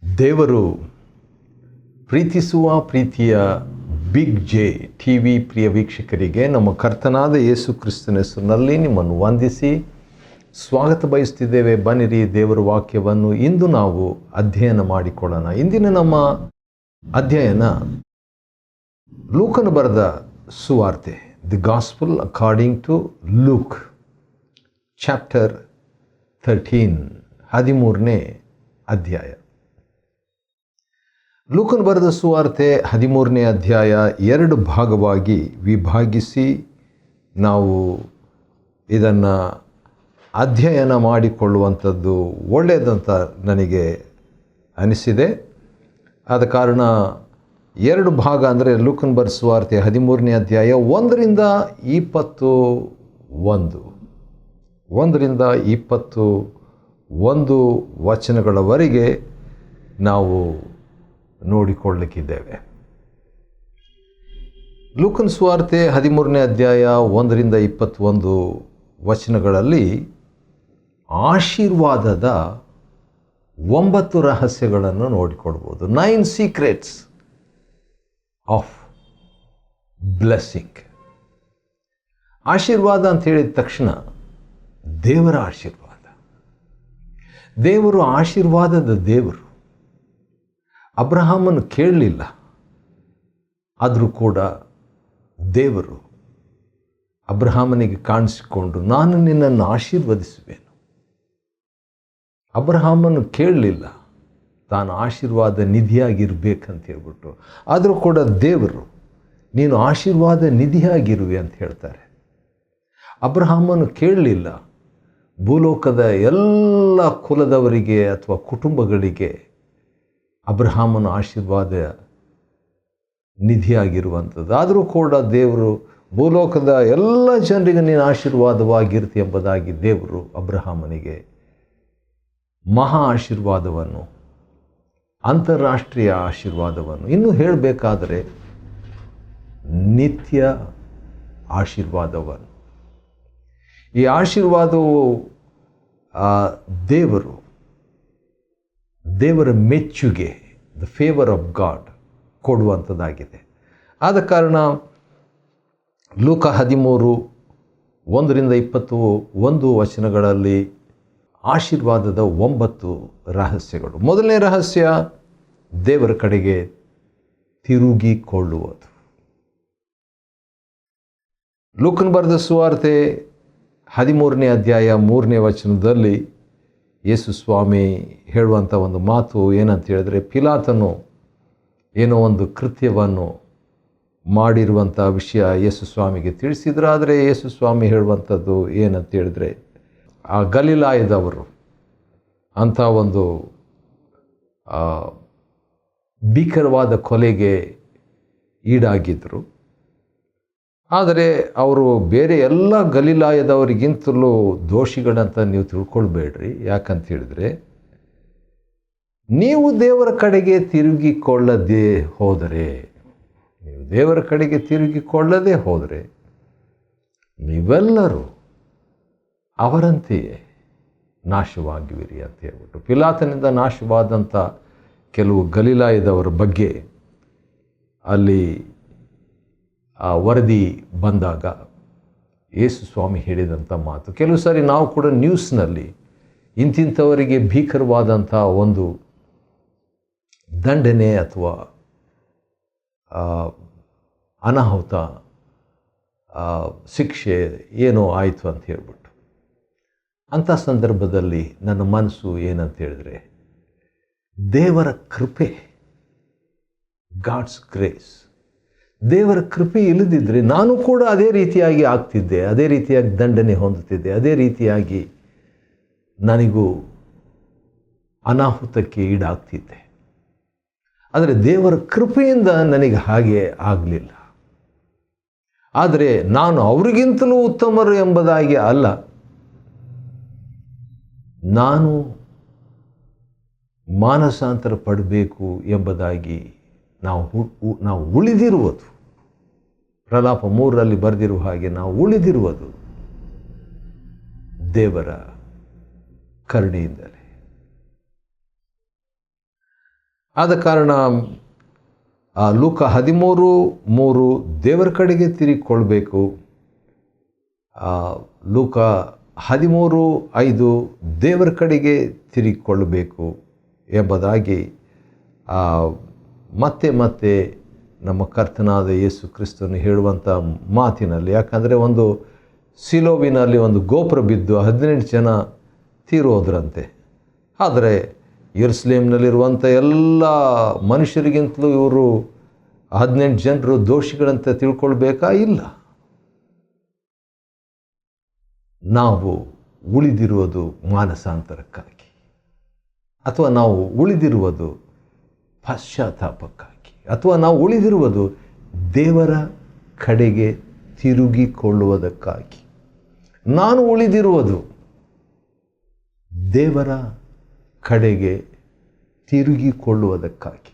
ದೇವರು ಪ್ರೀತಿಸುವ ಪ್ರೀತಿಯ ಬಿಗ್ ಜೆ ಟಿ ವಿ ಪ್ರಿಯ ವೀಕ್ಷಕರಿಗೆ ನಮ್ಮ ಕರ್ತನಾದ ಯೇಸು ಕ್ರಿಸ್ತನ ಹೆಸರಿನಲ್ಲಿ ನಿಮ್ಮನ್ನು ವಂದಿಸಿ ಸ್ವಾಗತ ಬಯಸ್ತಿದ್ದೇವೆ. ಬನ್ನಿರಿ, ದೇವರ ವಾಕ್ಯವನ್ನು ಇಂದು ನಾವು ಅಧ್ಯಯನ ಮಾಡಿಕೊಳ್ಳೋಣ. ಇಂದಿನ ನಮ್ಮ ಅಧ್ಯಯನ ಲೂಕನು ಬರೆದ ಸುವಾರ್ತೆ, the gospel according to Luke, chapter 13 ಅಧ್ಯಾಯ. ಲೂಕನು ಬರೆದ ಸುವಾರ್ತೆ 13ನೇ ಅಧ್ಯಾಯ 2 ಭಾಗವಾಗಿ ವಿಭಾಗಿಸಿ ನಾವು ಇದನ್ನು ಅಧ್ಯಯನ ಮಾಡಿಕೊಳ್ಳುವಂಥದ್ದು ಒಳ್ಳೆಯದಂತ ನನಗೆ ಅನಿಸಿದೆ. ಆದ ಕಾರಣ 2 ಭಾಗ ಅಂದರೆ ಲೂಕನು ಬರೆದ ಸುವಾರ್ತೆ 13ನೇ ಅಧ್ಯಾಯ 1ರಿಂದ 21 ವಚನಗಳವರೆಗೆ ನಾವು ನೋಡಿಕೊಳ್ಳಲಿಕ್ಕಿದ್ದೇವೆ. ಲೂಕನ ಸುವಾರ್ತೆ 13ನೇ ಅಧ್ಯಾಯ 1ರಿಂದ 21 ವಚನಗಳಲ್ಲಿ ಆಶೀರ್ವಾದದ 9 ರಹಸ್ಯಗಳನ್ನು ನೋಡಿಕೊಳ್ಬೋದು. 9 ಸೀಕ್ರೆಟ್ಸ್ ಆಫ್ ಬ್ಲೆಸ್ಸಿಂಗ್. ಆಶೀರ್ವಾದ ಅಂತ ಹೇಳಿದ ತಕ್ಷಣ ದೇವರ ಆಶೀರ್ವಾದ. ದೇವರು ಆಶೀರ್ವಾದದ ದೇವರು. ಅಬ್ರಹಾಮನು ಕೇಳಲಿಲ್ಲ, ಆದರೂ ಕೂಡ ದೇವರು ಅಬ್ರಹಾಮನಿಗೆ ಕಾಣಿಸಿಕೊಂಡು ನಾನು ನಿನ್ನನ್ನು ಆಶೀರ್ವದಿಸುವೆನು. ಅಬ್ರಹಾಮನು ಕೇಳಲಿಲ್ಲ ತಾನು ಆಶೀರ್ವಾದ ನಿಧಿಯಾಗಿರ್ಬೇಕಂತ ಹೇಳ್ಬಿಟ್ಟು, ಆದರೂ ಕೂಡ ದೇವರು ನೀನು ಆಶೀರ್ವಾದ ನಿಧಿಯಾಗಿರುವೆ ಅಂತ ಹೇಳ್ತಾರೆ. ಅಬ್ರಹಾಮನು ಕೇಳಲಿಲ್ಲ ಭೂಲೋಕದ ಎಲ್ಲ ಕುಲದವರಿಗೆ ಅಥವಾ ಕುಟುಂಬಗಳಿಗೆ ಅಬ್ರಹಾಮನ ಆಶೀರ್ವಾದ ನಿಧಿಯಾಗಿರುವಂಥದ್ದು. ಆದರೂ ಕೂಡ ದೇವರು ಭೂಲೋಕದ ಎಲ್ಲ ಜನರಿಗೆ ನೀನು ಆಶೀರ್ವಾದವಾಗಿರ್ತಿ ಎಂಬುದಾಗಿ ದೇವರು ಅಬ್ರಹಾಮನಿಗೆ ಮಹಾ ಆಶೀರ್ವಾದವನ್ನು, ಅಂತಾರಾಷ್ಟ್ರೀಯ ಆಶೀರ್ವಾದವನ್ನು, ಇನ್ನೂ ಹೇಳಬೇಕಾದರೆ ನಿತ್ಯ ಆಶೀರ್ವಾದವನ್ನು, ಈ ಆಶೀರ್ವಾದವು ದೇವರ ಮೆಚ್ಚುಗೆ, ದ ಫೇವರ್ ಆಫ್ ಗಾಡ್ ಕೊಡುವಂಥದ್ದಾಗಿದೆ. ಆದ ಕಾರಣ ಲೂಕ 13:1ರಿಂದ 21 ವಚನಗಳಲ್ಲಿ ಆಶೀರ್ವಾದದ 9 ರಹಸ್ಯಗಳು. ಮೊದಲನೇ ರಹಸ್ಯ ದೇವರ ಕಡೆಗೆ ತಿರುಗಿಕೊಳ್ಳುವುದು. ಲೂಕನು ಬರೆದ ಸುವಾರ್ತೆ 13ನೇ ಅಧ್ಯಾಯ 3ನೇ ವಚನದಲ್ಲಿ ಯೇಸು ಸ್ವಾಮಿ ಹೇಳುವಂಥ ಒಂದು ಮಾತು ಏನಂತ ಹೇಳಿದ್ರೆ, ಪಿಲಾತನು ಏನೋ ಒಂದು ಕೃತ್ಯವನ್ನು ಮಾಡಿರುವಂಥ ವಿಷಯ ಯೇಸು ಸ್ವಾಮಿಗೆ ತಿಳಿಸಿದ್ರು. ಆದರೆ ಯೇಸು ಸ್ವಾಮಿ ಹೇಳುವಂಥದ್ದು ಏನಂತ ಹೇಳಿದ್ರೆ, ಆ ಗಲಿಲಾಯದವರು ಅಂಥ ಒಂದು ಭೀಕರವಾದ ಕೊಲೆಗೆ ಈಡಾಗಿದ್ದರು. ಆದರೆ ಅವರು ಬೇರೆ ಎಲ್ಲ ಗಲಿಲಾಯದವರಿಗಿಂತಲೂ ದೋಷಿಗಳಂತ ನೀವು ತಿಳ್ಕೊಳ್ಬೇಡ್ರಿ. ಯಾಕಂತ ಹೇಳಿದರೆ, ನೀವು ದೇವರ ಕಡೆಗೆ ತಿರುಗಿಕೊಳ್ಳದೆ ಹೋದರೆ ನೀವೆಲ್ಲರೂ ಅವರಂತೆಯೇ ನಾಶವಾಗಿವಿರಿ ಅಂತ ಹೇಳ್ಬಿಟ್ಟು, ಪಿಲಾತನಿಂದ ನಾಶವಾದಂಥ ಕೆಲವು ಗಲಿಲಾಯದವರ ಬಗ್ಗೆ ಅಲ್ಲಿ ವರದಿ ಬಂದಾಗ ಯೇಸು ಸ್ವಾಮಿ ಹೇಳಿದಂಥ ಮಾತು. ಕೆಲವು ಸಾರಿ ನಾವು ಕೂಡ ನ್ಯೂಸ್ನಲ್ಲಿ ಇಂತಿಂಥವರಿಗೆ ಭೀಕರವಾದಂಥ ಒಂದು ದಂಡನೆ ಅಥವಾ ಅನಾಹುತ, ಶಿಕ್ಷೆ ಏನೋ ಆಯಿತು ಅಂತ ಹೇಳ್ಬಿಟ್ಟು, ಅಂಥ ಸಂದರ್ಭದಲ್ಲಿ ನನ್ನ ಮನಸ್ಸು ಏನಂತ ಹೇಳಿದ್ರೆ, ದೇವರ ಕೃಪೆ, ಗಾಡ್ಸ್ ಗ್ರೇಸ್, ದೇವರ ಕೃಪೆ ಇಲ್ಲದಿದ್ದರೆ ನಾನು ಕೂಡ ಅದೇ ರೀತಿಯಾಗಿ ಆಗ್ತಿದ್ದೆ, ಅದೇ ರೀತಿಯಾಗಿ ದಂಡನೆ ಹೊಂದುತ್ತಿದ್ದೆ, ಅದೇ ರೀತಿಯಾಗಿ ನನಗೂ ಅನಾಹುತಕ್ಕೆ ಈಡಾಗ್ತಿದ್ದೆ. ಆದರೆ ದೇವರ ಕೃಪೆಯಿಂದ ನನಗೆ ಹಾಗೆ ಆಗಲಿಲ್ಲ. ಆದರೆ ನಾನು ಅವರಿಗಿಂತಲೂ ಉತ್ತಮರು ಎಂಬುದಾಗಿ ಅಲ್ಲ, ನಾನು ಮಾನಸಾಂತರ ಪಡಬೇಕು ಎಂಬುದಾಗಿ ನಾವು ಉಳಿದಿರುವುದು. ಪ್ರಲಾಪ 3ರಲ್ಲಿ ಬರೆದಿರುವ ಹಾಗೆ ನಾವು ಉಳಿದಿರುವುದು ದೇವರ ಕರುಣೆಯಿಂದಲೇ. ಆದ ಕಾರಣ ಲೂಕ 13:3 ದೇವರ ಕಡೆಗೆ ತಿರುಗಿಕೊಳ್ಬೇಕು. ಲೂಕ 13:5 ದೇವರ ಕಡೆಗೆ ತಿರುಗಿಕೊಳ್ಳಬೇಕು ಎಂಬುದಾಗಿ ಮತ್ತೆ ಮತ್ತೆ ನಮ್ಮ ಕರ್ತನಾದ ಯೇಸು ಕ್ರಿಸ್ತನು ಹೇಳುವಂಥ ಮಾತಿನಲ್ಲಿ, ಯಾಕಂದರೆ ಒಂದು ಸಿಲೋವಿನಲ್ಲಿ ಒಂದು ಗೋಪುರ ಬಿದ್ದು 18 ಜನ ತೀರೋದ್ರಂತೆ. ಆದರೆ ಯೆರೂಸಲೇಮಿನಲ್ಲಿರುವಂಥ ಎಲ್ಲ ಮನುಷ್ಯರಿಗಿಂತಲೂ ಇವರು 18 ಜನರು ದೋಷಿಗಳಂತ ತಿಳ್ಕೊಳ್ಬೇಕಾ? ಇಲ್ಲ. ನಾವು ಉಳಿದಿರುವುದು ಮಾನಸಾಂತರಕ್ಕಾಗಿ, ಅಥವಾ ನಾವು ಉಳಿದಿರುವುದು ಪಶ್ಚಾತ್ತಾಪಕ್ಕಾಗಿ, ಅಥವಾ ನಾವು ಉಳಿದಿರುವುದು ದೇವರ ಕಡೆಗೆ ತಿರುಗಿಕೊಳ್ಳುವುದಕ್ಕಾಗಿ. ನಾನು ಉಳಿದಿರುವುದು ದೇವರ ಕಡೆಗೆ ತಿರುಗಿಕೊಳ್ಳುವುದಕ್ಕಾಗಿ.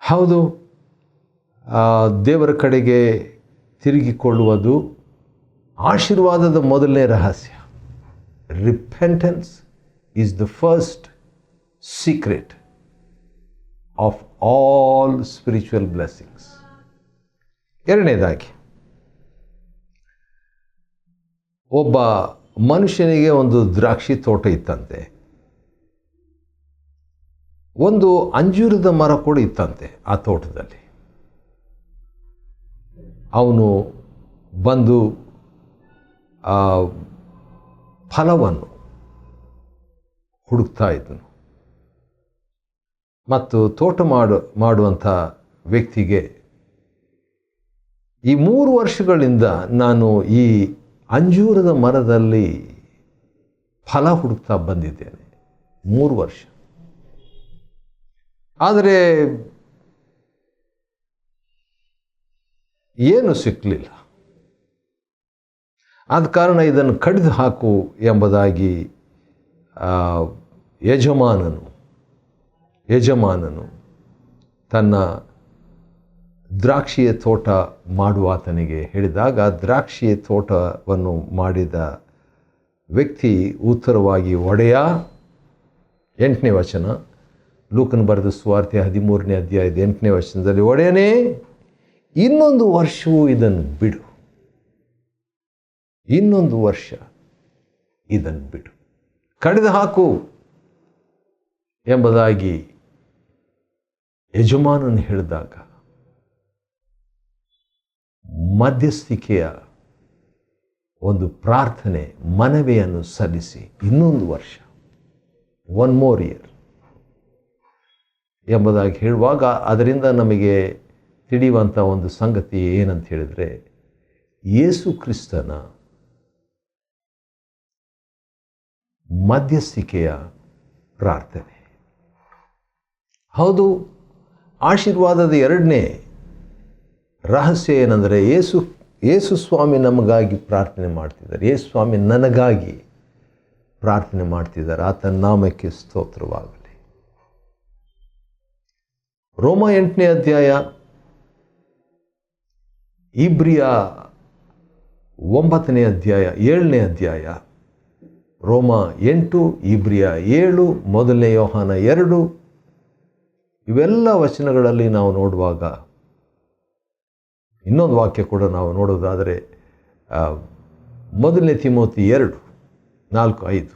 ಹೌದು, ದೇವರ ಕಡೆಗೆ ತಿರುಗಿಕೊಳ್ಳುವುದು ಆಶೀರ್ವಾದದ ಮೊದಲನೇ ರಹಸ್ಯ. Repentance is the first secret of all spiritual blessings. ಎರಡನೇದಾಗಿ, ಒಬ್ಬ ಮನುಷ್ಯನಿಗೆ ಒಂದು ದ್ರಾಕ್ಷಿ ತೋಟ ಇತ್ತಂತೆ, ಒಂದು ಅಂಜೂರದ ಮರ ಕೂಡ ಇತ್ತಂತೆ ಆ ತೋಟದಲ್ಲಿ. ಅವನು ಬಂದು ಫಲವನ್ನು ಹುಡುಕ್ತಾ ಇದ್ದನು. ಮತ್ತು ತೋಟ ಮಾಡುವಂಥ ವ್ಯಕ್ತಿಗೆ, ಈ 3 ವರ್ಷಗಳಿಂದ ನಾನು ಈ ಅಂಜೂರದ ಮರದಲ್ಲಿ ಫಲ ಹುಡುಕ್ತಾ ಬಂದಿದ್ದೇನೆ, 3 ವರ್ಷ. ಆದರೆ ಏನು ಸಿಕ್ಕಲಿಲ್ಲ. ಆದ ಕಾರಣ ಇದನ್ನು ಕಡಿದು ಹಾಕು ಎಂಬುದಾಗಿ ಯಜಮಾನನು ತನ್ನ ದ್ರಾಕ್ಷಿಯ ತೋಟ ಮಾಡುವಾತನಿಗೆ ಹೇಳಿದಾಗ, ದ್ರಾಕ್ಷಿಯ ತೋಟವನ್ನು ಮಾಡಿದ ವ್ಯಕ್ತಿ ಉತ್ತರವಾಗಿ, ಒಡೆಯ, 8ನೇ ವಚನ, ಲೂಕನ ಬರೆದ ಸುವಾರ್ತೆ 13ನೇ ಅಧ್ಯಾಯದ 8ನೇ ವಚನದಲ್ಲಿ, ಒಡೆಯನೇ, ಇನ್ನೊಂದು ವರ್ಷವೂ ಇದನ್ನು ಬಿಡು, ಇನ್ನೊಂದು ವರ್ಷ ಇದನ್ನು ಬಿಡು, ಕಡಿದು ಹಾಕು ಎಂಬುದಾಗಿ ಯಜಮಾನನು ಹೇಳಿದಾಗ, ಮಧ್ಯಸ್ಥಿಕೆಯ ಒಂದು ಪ್ರಾರ್ಥನೆ, ಮನವಿಯನ್ನು ಸಲ್ಲಿಸಿ, ಇನ್ನೊಂದು ವರ್ಷ, 1 more year ಎಂಬುದಾಗಿ ಹೇಳುವಾಗ, ಅದರಿಂದ ನಮಗೆ ತಿಳಿಯುವಂಥ ಒಂದು ಸಂಗತಿ ಏನಂತ ಹೇಳಿದರೆ, ಯೇಸು ಕ್ರಿಸ್ತನ ಮಧ್ಯಸ್ಥಿಕೆಯ ಪ್ರಾರ್ಥನೆ. ಹೌದು, ಆಶೀರ್ವಾದದ ಎರಡನೇ ರಹಸ್ಯ ಏನಂದರೆ, ಯೇಸು ಸ್ವಾಮಿ ನಮಗಾಗಿ ಪ್ರಾರ್ಥನೆ ಮಾಡ್ತಿದ್ದಾರೆ, ಯೇಸು ಸ್ವಾಮಿ ನನಗಾಗಿ ಪ್ರಾರ್ಥನೆ ಮಾಡ್ತಿದ್ದಾರೆ. ಆತನ ನಾಮಕ್ಕೆ ಸ್ತೋತ್ರವಾಗಲಿ. ರೋಮ 8ನೇ ಅಧ್ಯಾಯ, ಇಬ್ರಿಯ 9ನೇ ಅಧ್ಯಾಯ, 7ನೇ ಅಧ್ಯಾಯ, ರೋಮ 8, ಇಬ್ರಿಯ 7, 1 ಯೋಹಾನ 2, ಇವೆಲ್ಲ ವಚನಗಳಲ್ಲಿ ನಾವು ನೋಡುವಾಗ, ಇನ್ನೊಂದು ವಾಕ್ಯ ಕೂಡ ನಾವು ನೋಡೋದಾದರೆ 1 ತಿಮೋತಿ 2, 4, 5.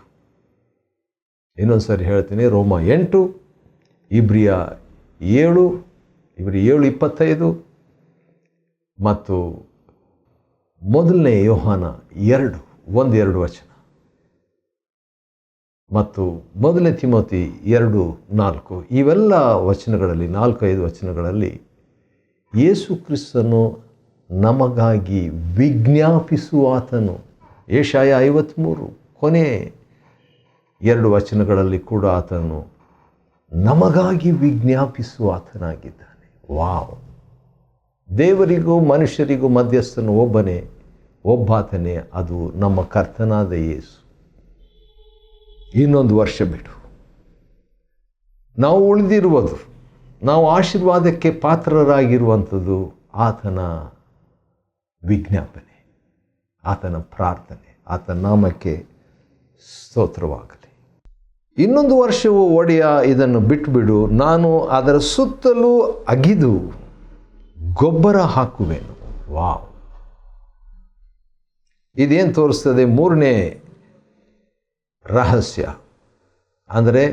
ಇನ್ನೊಂದು ಸರಿ ಹೇಳ್ತೀನಿ, ರೋಮ 8, ಇಬ್ರಿಯ 7, 7:25 ಮತ್ತು 1 ಯೋಹಾನ 2, 1-2 ವಚನ, ಮತ್ತು 1 ತಿಮೋತಿ 2, 4. ಇವೆಲ್ಲ ವಚನಗಳಲ್ಲಿ, 4-5 ವಚನಗಳಲ್ಲಿ ಯೇಸು ಕ್ರಿಸ್ತನು ನಮಗಾಗಿ ವಿಜ್ಞಾಪಿಸುವಾತನು. ಯೆಶಾಯ 53 ಕೊನೆ 2 ವಚನಗಳಲ್ಲಿ ಕೂಡ ಆತನು ನಮಗಾಗಿ ವಿಜ್ಞಾಪಿಸುವಾತನಾಗಿದ್ದಾನೆ. ವಾವ್! ದೇವರಿಗೂ ಮನುಷ್ಯರಿಗೂ ಮಧ್ಯಸ್ಥನು ಒಬ್ಬನೇ, ಒಬ್ಬಾತನೇ, ಅದು ನಮ್ಮ ಕರ್ತನಾದ ಯೇಸು. ಇನ್ನೊಂದು ವರ್ಷ ಬಿಡು. ನಾವು ಉಳಿದಿರುವುದು, ನಾವು ಆಶೀರ್ವಾದಕ್ಕೆ ಪಾತ್ರರಾಗಿರುವಂಥದ್ದು ಆತನ ವಿಜ್ಞಾಪನೆ, ಆತನ ಪ್ರಾರ್ಥನೆ. ಆತನ ನಾಮಕ್ಕೆ ಸ್ತೋತ್ರವಾಗಲಿ. ಇನ್ನೊಂದು ವರ್ಷವು ಒಡೆಯ ಇದನ್ನು ಬಿಟ್ಟುಬಿಡು, ನಾನು ಅದರ ಸುತ್ತಲೂ ಅಗಿದು ಗೊಬ್ಬರ ಹಾಕುವೆನು. ವಾವ್! ಇದೇನು ತೋರಿಸ್ತದೆ? ಮೂರನೇ ರಹಸ್ಯ ಅಂದರೆ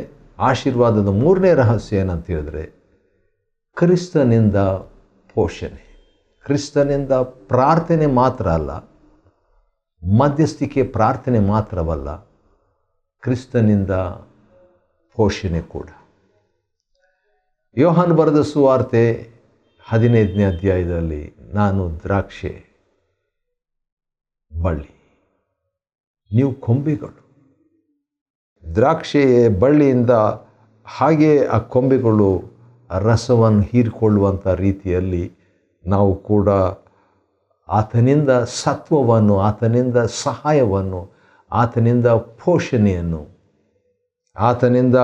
ಆಶೀರ್ವಾದದ ಮೂರನೇ ರಹಸ್ಯ ಏನಂತ ಹೇಳಿದ್ರೆ, ಕ್ರಿಸ್ತನಿಂದ ಪೋಷಣೆ. ಕ್ರಿಸ್ತನಿಂದ ಪ್ರಾರ್ಥನೆ ಮಾತ್ರ ಅಲ್ಲ, ಮಧ್ಯಸ್ಥಿಕೆ ಪ್ರಾರ್ಥನೆ ಮಾತ್ರವಲ್ಲ, ಕ್ರಿಸ್ತನಿಂದ ಪೋಷಣೆ ಕೂಡ. ಯೋಹಾನ ಬರೆದ ಸುವಾರ್ತೆ 15ನೇ ಅಧ್ಯಾಯದಲ್ಲಿ, ನಾನು ದ್ರಾಕ್ಷೆ ಬಳ್ಳಿ, ನೀವು ಕೊಂಬೆಗಳು. ದ್ರಾಕ್ಷೆ ಬಳ್ಳಿಯಿಂದ ಹಾಗೆ ಆ ಕೊಂಬೆಗಳು ರಸವನ್ನು ಹೀರಿಕೊಳ್ಳುವಂಥ ರೀತಿಯಲ್ಲಿ ನಾವು ಕೂಡ ಆತನಿಂದ ಸತ್ವವನ್ನು, ಆತನಿಂದ ಸಹಾಯವನ್ನು, ಆತನಿಂದ ಪೋಷಣೆಯನ್ನು, ಆತನಿಂದ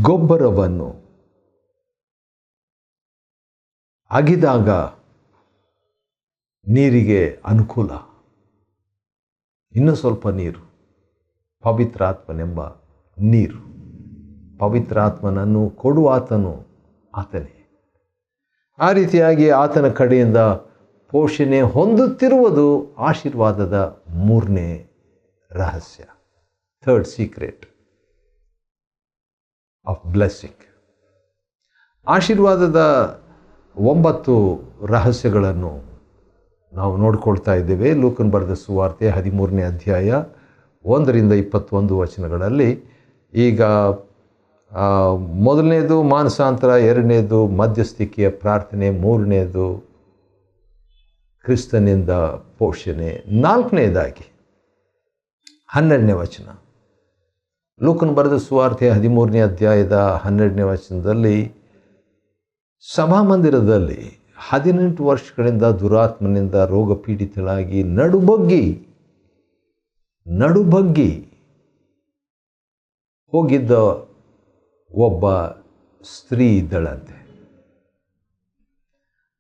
ಗೊಬ್ಬರವನ್ನು ಅಗಿದಾಗ ನೀರಿಗೆ ಅನುಕೂಲ. ಇನ್ನೂ ಸ್ವಲ್ಪ ನೀರು, ಪವಿತ್ರಾತ್ಮನೆಂಬ ನೀರು. ಪವಿತ್ರಾತ್ಮನನ್ನು ಕೊಡುವ ಆತನು ಆತನೇ. ಆ ರೀತಿಯಾಗಿ ಆತನ ಕಡೆಯಿಂದ ಪೋಷಣೆ ಹೊಂದುತ್ತಿರುವುದು ಆಶೀರ್ವಾದದ ಮೂರನೇ ರಹಸ್ಯ, ಥರ್ಡ್ ಸೀಕ್ರೆಟ್ ಆಫ್ ಬ್ಲೆಸ್ಸಿಂಗ್. ಆಶೀರ್ವಾದದ 9 ರಹಸ್ಯಗಳನ್ನು ನಾವು ನೋಡ್ಕೊಳ್ತಾ ಇದ್ದೇವೆ. ಲೂಕನ ಬರೆದ ಸುವಾರ್ತೆ 13ನೇ ಅಧ್ಯಾಯ 1ರಿಂದ 21 ವಚನಗಳಲ್ಲಿ. ಈಗ ಮೊದಲನೇದು ಮಾನಸಾಂತರ, 2ನೇದು ಮಧ್ಯಸ್ಥಿಕೆಯ ಪ್ರಾರ್ಥನೆ, 3ನೇದು ಕ್ರಿಸ್ತನಿಂದ ಪೋಷಣೆ, 4ನೇದಾಗಿ 12ನೇ ವಚನ. ಲೂಕನ ಬರೆದ ಸುವಾರ್ತೆ 13ನೇ ಅಧ್ಯಾಯದ 12ನೇ ವಚನದಲ್ಲಿ, ಸಭಾಮಂದಿರದಲ್ಲಿ 18 ವರ್ಷಗಳಿಂದ ದುರಾತ್ಮನಿಂದ ರೋಗಪೀಡಿತಳಾಗಿ ನಡುಬಗ್ಗಿ ಹೋಗಿದ್ದ ಒಬ್ಬ ಸ್ತ್ರೀ ಇದ್ದಳಂತೆ.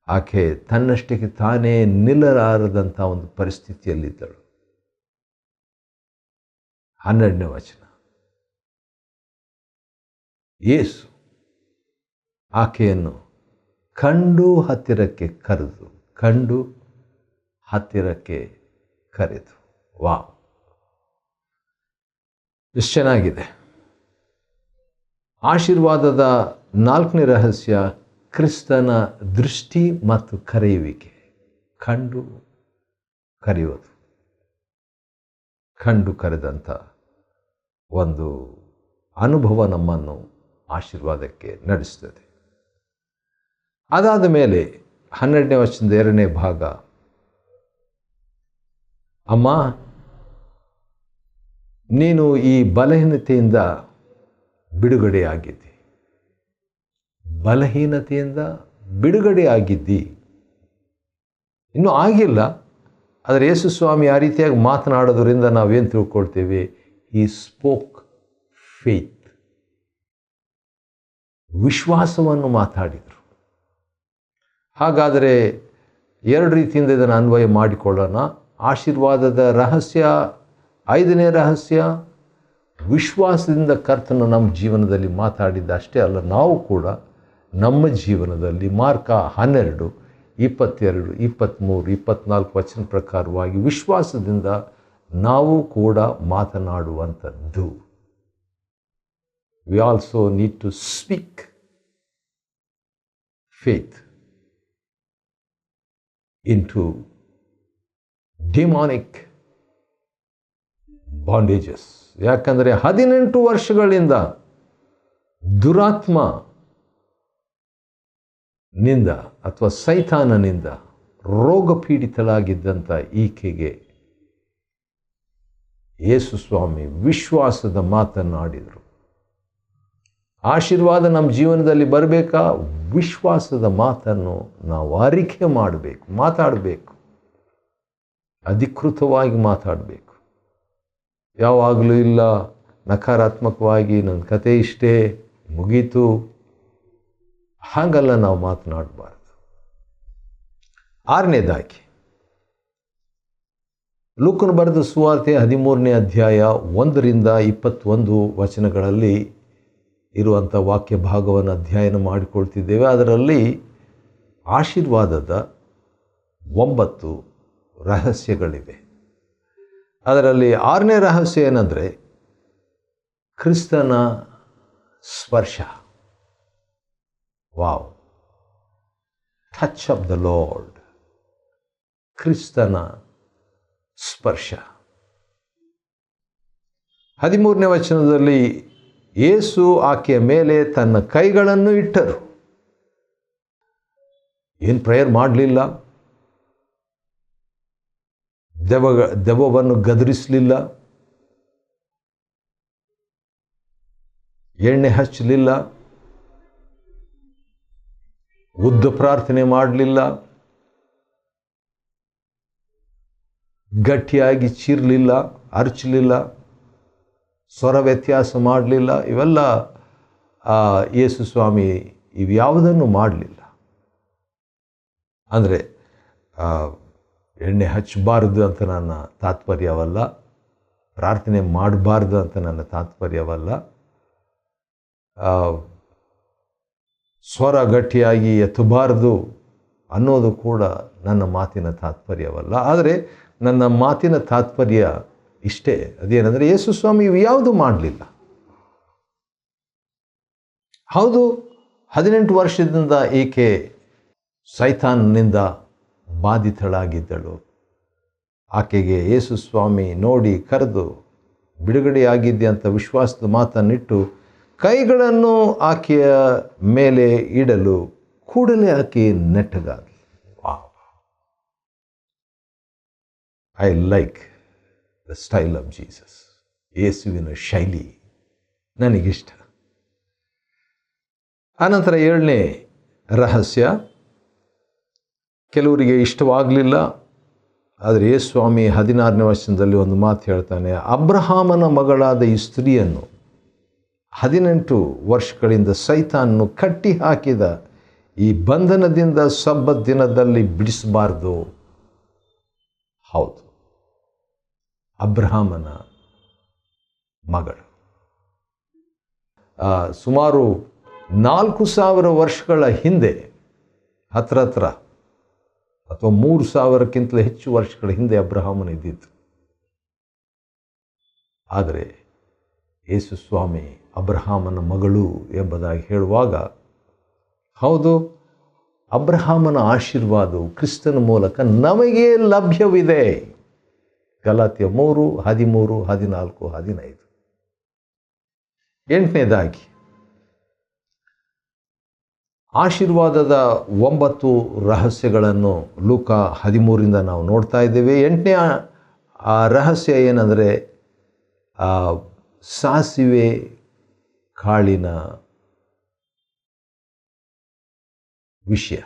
ಆಕೆ ತನ್ನಷ್ಟಕ್ಕೆ ತಾನೇ ನಿಲ್ಲಲಾರದಂಥ ಒಂದು ಪರಿಸ್ಥಿತಿಯಲ್ಲಿದ್ದಳು. 12ನೇ ವಚನ. ಯೇಸು ಆಕೆಯನ್ನು ಕಂಡು ಹತ್ತಿರಕ್ಕೆ ಕರೆದು. ವಾವ್! ಎಷ್ಟು ಚೆನ್ನಾಗಿದೆ. ಆಶೀರ್ವಾದದ 4ನೇ ರಹಸ್ಯ ಕ್ರಿಸ್ತನ ದೃಷ್ಟಿ ಮತ್ತು ಕರೆಯುವಿಕೆ. ಕಂಡು ಕರೆಯುವುದು, ಕಂಡು ಕರೆದಂಥ ಒಂದು ಅನುಭವ ನಮ್ಮನ್ನು ಆಶೀರ್ವಾದಕ್ಕೆ ನಡೆಸ್ತದೆ. ಅದಾದ ಮೇಲೆ 12ನೇ ವಚನದ 2ನೇ ಭಾಗ, ಅಮ್ಮ, ನೀನು ಈ ಬಲಹೀನತೆಯಿಂದ ಬಿಡುಗಡೆಯಾಗಿದ್ದಿ. ಇನ್ನೂ ಆಗಿಲ್ಲ, ಆದರೆ ಯೇಸು ಸ್ವಾಮಿ ಆ ರೀತಿಯಾಗಿ ಮಾತನಾಡೋದ್ರಿಂದ ನಾವೇನು ತಿಳ್ಕೊಳ್ತೇವೆ? ಈ ಸ್ಪೋಕ್ ಫೇತ್, ವಿಶ್ವಾಸವನ್ನು ಮಾತಾಡಿದರು. ಹಾಗಾದರೆ 2 ರೀತಿಯಿಂದ ಇದನ್ನು ಅನ್ವಯ ಮಾಡಿಕೊಳ್ಳೋಣ. ಆಶೀರ್ವಾದದ ರಹಸ್ಯ, 5ನೇ ರಹಸ್ಯ, ವಿಶ್ವಾಸದಿಂದ ಕರ್ತನು ನಮ್ಮ ಜೀವನದಲ್ಲಿ ಮಾತಾಡಿದ್ದ ಅಷ್ಟೇ ಅಲ್ಲ, ನಾವು ಕೂಡ ನಮ್ಮ ಜೀವನದಲ್ಲಿ ಮಾರ್ಕ 12, 22, 23, 24 ವಚನ ಪ್ರಕಾರವಾಗಿ ವಿಶ್ವಾಸದಿಂದ ನಾವು ಕೂಡ ಮಾತನಾಡುವಂಥದ್ದು. We also need to speak faith into demonic bondages. ಯಾಕಂದರೆ 18 ವರ್ಷಗಳಿಂದ ದುರಾತ್ಮನಿಂದ ಅಥವಾ ಸೈತಾನನಿಂದ ರೋಗಪೀಡಿತಳಾಗಿದ್ದಂಥ ಈಕೆಗೆ ಯೇಸು ಸ್ವಾಮಿ ವಿಶ್ವಾಸದ ಮಾತನ್ನಾಡಿದರು. ಆಶೀರ್ವಾದ ನಮ್ಮ ಜೀವನದಲ್ಲಿ ಬರಬೇಕಾ? ವಿಶ್ವಾಸದ ಮಾತನ್ನು ನಾವು ಅರಿಕೆ ಮಾಡಬೇಕು, ಮಾತಾಡಬೇಕು, ಅಧಿಕೃತವಾಗಿ ಮಾತಾಡಬೇಕು. ಯಾವಾಗಲೂ ಇಲ್ಲ ನಕಾರಾತ್ಮಕವಾಗಿ ನನ್ನ ಕತೆ ಇಷ್ಟೇ ಮುಗೀತು, ಹಾಗಲ್ಲ ನಾವು ಮಾತನಾಡಬಾರ್ದು. 6ನೇದಾಗಿ ಲೂಕನ ಬರೆದ ಸುವಾರ್ತೆ 13ನೇ ಅಧ್ಯಾಯ 1ರಿಂದ 21 ವಚನಗಳಲ್ಲಿ ಇರುವಂಥ ವಾಕ್ಯ ಭಾಗವನ್ನು ಅಧ್ಯಯನ ಮಾಡಿಕೊಳ್ತಿದ್ದೇವೆ. ಅದರಲ್ಲಿ ಆಶೀರ್ವಾದದ 9 ರಹಸ್ಯಗಳಿವೆ. ಅದರಲ್ಲಿ 6ನೇ ರಹಸ್ಯ ಏನಂದರೆ ಕ್ರಿಸ್ತನ ಸ್ಪರ್ಶ. Wow, touch of the lord, ಕ್ರಿಸ್ತನ ಸ್ಪರ್ಶ. 13ನೇ ವಚನದಲ್ಲಿ ಯೇಸು ಆಕೆಯ ಮೇಲೆ ತನ್ನ ಕೈಗಳನ್ನು ಇಟ್ಟರು. ಏನು ಪ್ರೇಯರ್ ಮಾಡಲಿಲ್ಲ, ದೆವ್ವವನ್ನು ಗದರಿಸಲಿಲ್ಲ, ಎಣ್ಣೆ ಹಚ್ಚಲಿಲ್ಲ, ಉದ್ದ ಪ್ರಾರ್ಥನೆ ಮಾಡಲಿಲ್ಲ, ಗಟ್ಟಿಯಾಗಿ ಚೀರಲಿಲ್ಲ, ಅರ್ಚಲಿಲ್ಲ, ಸ್ವರ ವ್ಯತ್ಯಾಸ ಮಾಡಲಿಲ್ಲ. ಇವೆಲ್ಲ ಯೇಸು ಸ್ವಾಮಿ ಇವ್ಯಾವುದನ್ನು ಮಾಡಲಿಲ್ಲ. ಅಂದರೆ ಎಣ್ಣೆ ಹಚ್ಚಬಾರ್ದು ಅಂತ ನನ್ನ ತಾತ್ಪರ್ಯವಲ್ಲ, ಪ್ರಾರ್ಥನೆ ಮಾಡಬಾರ್ದು ಅಂತ ನನ್ನ ತಾತ್ಪರ್ಯವಲ್ಲ, ಸ್ವರ ಗಟ್ಟಿಯಾಗಿ ಎತ್ತಬಾರ್ದು ಅನ್ನೋದು ಕೂಡ ನನ್ನ ಮಾತಿನ ತಾತ್ಪರ್ಯವಲ್ಲ. ಆದರೆ ನನ್ನ ಮಾತಿನ ತಾತ್ಪರ್ಯ ಇಷ್ಟೇ, ಅದೇನೆಂದರೆ ಯೇಸು ಸ್ವಾಮಿ ಯಾವುದು ಮಾಡಲಿಲ್ಲ. ಹೌದು, 18 ವರ್ಷದಿಂದ ಈಕೆ ಸೈತಾನನಿಂದ ಬಾಧಿತಳಾಗಿದ್ದಳು. ಆಕೆಗೆ ಯೇಸು ಸ್ವಾಮಿ ನೋಡಿ ಕರೆದು ಬಿಡುಗಡೆಯಾಗಿದ್ದೆ ಅಂತ ವಿಶ್ವಾಸದ ಮಾತನ್ನಿಟ್ಟು ಕೈಗಳನ್ನು ಆಕೆಯ ಮೇಲೆ ಇಡಲು ಕೂಡಲೇ ಆಕೆ ನೆಟ್ಟಗಾದಳು. I like the style of Jesus. ಯೇಸುವಿನ ಶೈಲಿ ನನಗಿಷ್ಟ. ಆನಂತರ 7ನೇ ರಹಸ್ಯ ಕೆಲವರಿಗೆ ಇಷ್ಟವಾಗಲಿಲ್ಲ. ಆದರೆ ಯೇಸು ಸ್ವಾಮಿ 16ನೇ ವಚನದಲ್ಲಿ ಒಂದು ಮಾತು ಹೇಳ್ತಾನೆ, ಅಬ್ರಹಾಮನ ಮಗಳಾದ ಈ ಸ್ತ್ರೀಯನ್ನು 18 ವರ್ಷಗಳಿಂದ ಸೈತಾನನು ಕಟ್ಟಿ ಹಾಕಿದ ಈ ಬಂಧನದಿಂದ ಸಬ್ಬತ್ ದಿನದಲ್ಲಿ ಬಿಡಿಸಬಾರ್ದು. ಹೌದು, ಅಬ್ರಹಾಮನ ಮಗಳು. ಸುಮಾರು 4000 ವರ್ಷಗಳ ಹಿಂದೆ, ಹತ್ರ ಅಥವಾ 3000ಕ್ಕಿಂತಲೂ ಹೆಚ್ಚು ವರ್ಷಗಳ ಹಿಂದೆ ಅಬ್ರಹಾಮನ ಇದ್ದಿದ್ದು. ಆದರೆ ಯೇಸು ಸ್ವಾಮಿ ಅಬ್ರಹಾಮನ ಮಗಳು ಎಂಬುದಾಗಿ ಹೇಳುವಾಗ, ಹೌದು, ಅಬ್ರಹಾಮನ ಆಶೀರ್ವಾದವು ಕ್ರಿಸ್ತನ ಮೂಲಕ ನಮಗೆ ಲಭ್ಯವಿದೆ. ಗಲಾತ್ಯ 3, 13, 14, 15. 8ನೇದಾಗಿ ಆಶೀರ್ವಾದದ 9 ರಹಸ್ಯಗಳನ್ನು ಲೂಕ 13ರಿಂದ ನಾವು ನೋಡ್ತಾ ಇದ್ದೇವೆ. 8ನೇ ರಹಸ್ಯ ಏನಂದರೆ ಸಾಸಿವೆ ಕಾಳಿನ ವಿಷಯ.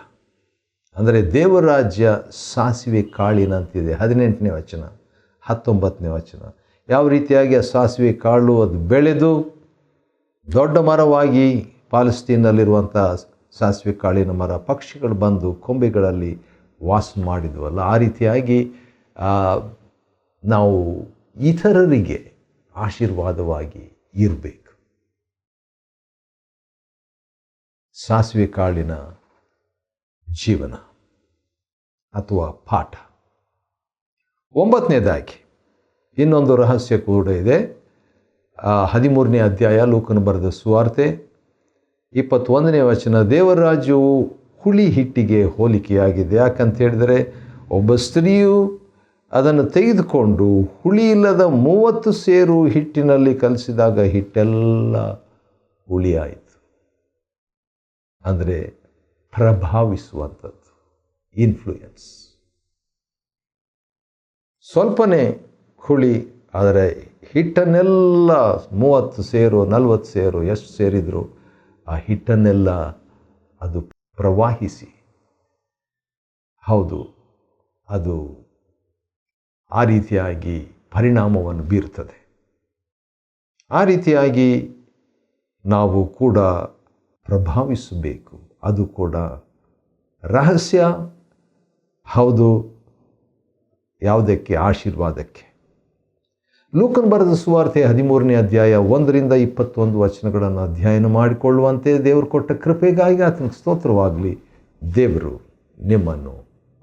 ಅಂದರೆ ದೇವರಾಜ್ಯ ಸಾಸಿವೆ ಕಾಳಿನಂತಿದೆ. 18ನೇ ವಚನ, 19ನೇ ವಚನ. ಯಾವ ರೀತಿಯಾಗಿ ಆ ಸಾಸಿವೆ ಕಾಳು ಅದು ಬೆಳೆದು ದೊಡ್ಡ ಮರವಾಗಿ, ಪಾಲಸ್ತೀನಲ್ಲಿರುವಂಥ ಸಾಸಿವೆ ಕಾಳಿನ ಮರ, ಪಕ್ಷಿಗಳು ಬಂದು ಕೊಂಬೆಗಳಲ್ಲಿ ವಾಸ ಮಾಡಿದ್ವಲ್ಲ, ಆ ರೀತಿಯಾಗಿ ನಾವು ಇತರರಿಗೆ ಆಶೀರ್ವಾದವಾಗಿ ಇರಬೇಕು. ಸಾಸಿವೆ ಕಾಳಿನ ಜೀವನ ಅಥವಾ ಪಾಠ. 9ನೇದಾಗಿ ಇನ್ನೊಂದು ರಹಸ್ಯ ಕೂಡ ಇದೆ. 13ನೇ ಅಧ್ಯಾಯ ಲೂಕನು ಬರೆದ ಸುವಾರ್ತೆ 21ನೇ ವಚನ. ದೇವರ ರಾಜ್ಯವು ಹುಳಿ ಹಿಟ್ಟಿಗೆ ಹೋಲಿಕೆಯಾಗಿದೆ. ಯಾಕಂತ ಹೇಳಿದರೆ, ಒಬ್ಬ ಸ್ತ್ರೀಯು ಅದನ್ನು ತೆಗೆದುಕೊಂಡು ಹುಳಿ ಇಲ್ಲದ 30 ಸೇರು ಹಿಟ್ಟಿನಲ್ಲಿ ಕಲಸಿದಾಗ ಹಿಟ್ಟೆಲ್ಲ ಹುಳಿಯಾಯಿತು. ಅಂದರೆ ಪ್ರಭಾವಿಸುವಂಥದ್ದು, ಇನ್ಫ್ಲೂಯೆನ್ಸ್. ಸ್ವಲ್ಪನೇ ಹುಳಿ, ಆದರೆ ಹಿಟ್ಟನ್ನೆಲ್ಲ 30 ಸೇರು 40 ಸೇರು ಎಷ್ಟು ಸೇರಿದ್ರು ಆ ಹಿಟ್ಟನ್ನೆಲ್ಲ ಅದು ಪ್ರವಾಹಿಸಿ, ಹೌದು, ಅದು ಆ ರೀತಿಯಾಗಿ ಪರಿಣಾಮವನ್ನು ಬೀರುತ್ತದೆ. ಆ ರೀತಿಯಾಗಿ ನಾವು ಕೂಡ ಪ್ರಭಾವಿಸಬೇಕು. ಅದು ಕೂಡ ರಹಸ್ಯ. ಹೌದು, ಯಾವುದಕ್ಕೆ? ಆಶೀರ್ವಾದಕ್ಕೆ. ಲೂಕನ್ ಬರೆದ ಸುವಾರ್ತೆ 13ನೇ ಅಧ್ಯಾಯ 1-21 ವಚನಗಳನ್ನು ಅಧ್ಯಯನ ಮಾಡಿಕೊಳ್ಳುವಂತೆ ದೇವರು ಕೊಟ್ಟ ಕೃಪೆಗಾಗಿ ಆತನಿಗೆ ಸ್ತೋತ್ರವಾಗಲಿ. ದೇವರು ನಿಮ್ಮನ್ನು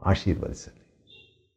ಆಶೀರ್ವದಿಸಲಿ.